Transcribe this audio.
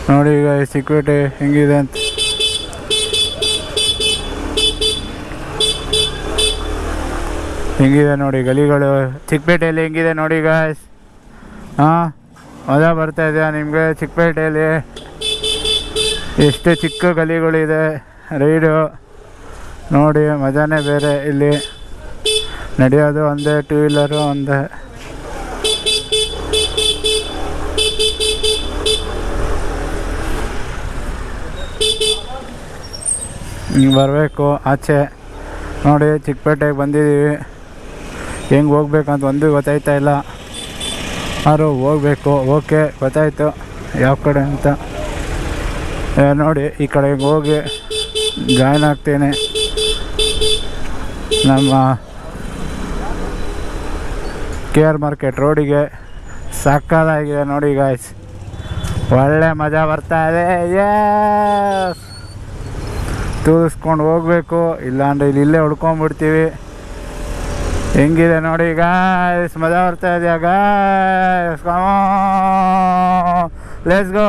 ನೋಡಿ ಈಗ ಚಿಕ್ಕಪೇಟೆ ಹೆಂಗಿದೆ ಅಂತ. ಹೆಂಗಿದೆ ನೋಡಿ ಗಲಿಗಳು ಚಿಕ್ಕಪೇಟೆಯಲ್ಲಿ ಹೆಂಗಿದೆ ನೋಡಿ ಗಾಯ್ಸ್. ಹಾಂ, ಮಜಾ ಬರ್ತಾ ಇದೆಯಾ ನಿಮಗೆ ಚಿಕ್ಕಪೇಟೆಯಲ್ಲಿ? ಎಷ್ಟು ಚಿಕ್ಕ ಗಲಿಗಳಿದೆ, ರೈಡು ನೋಡಿ ಮಜಾನೇ ಬೇರೆ. ಇಲ್ಲಿ ನಡೆಯೋದು ಒಂದೇ, ಟೂ ವೀಲರು ಒಂದೇ. ಹಿಂಗೆ ಬರಬೇಕು ಆಚೆ. ನೋಡಿ ಚಿಕ್ಕಪೇಟೆಗೆ ಬಂದಿದ್ದೀವಿ, ಹೆಂಗೆ ಹೋಗ್ಬೇಕಂತ ಒಂದು ಗೊತ್ತಾಯ್ತಾ ಇಲ್ಲ. ಯಾರು ಹೋಗ್ಬೇಕು, ಓಕೆ ಗೊತ್ತಾಯ್ತು ಯಾವ ಕಡೆ ಅಂತ. ನೋಡಿ ಈ ಕಡೆಗೆ ಹೋಗಿ ಜಾಯ್ನ್ ಆಗ್ತೀನಿ ನಮ್ಮ KR ಮಾರ್ಕೆಟ್ ರೋಡಿಗೆ. ಸಕ್ಕತ್ತಾಗಿದೆ ನೋಡಿ ಗಾಯ್ಸ್, ಒಳ್ಳೆ ಮಜಾ ಬರ್ತಾ ಇದೆ. ತೂರಿಸ್ಕೊಂಡು ಹೋಗ್ಬೇಕು, ಇಲ್ಲಾಂದ್ರೆ ಇಲ್ಲೇ ಹೊಡ್ಕೊಂಡ್ಬಿಡ್ತೀವಿ. ಹೆಂಗಿದೆ ನೋಡಿ ಗಾಯ್ಸ್, ಮಜಾ ಬರ್ತಾ ಇದೆಯಾ ಗಾಯ್ಸ್? Let's go.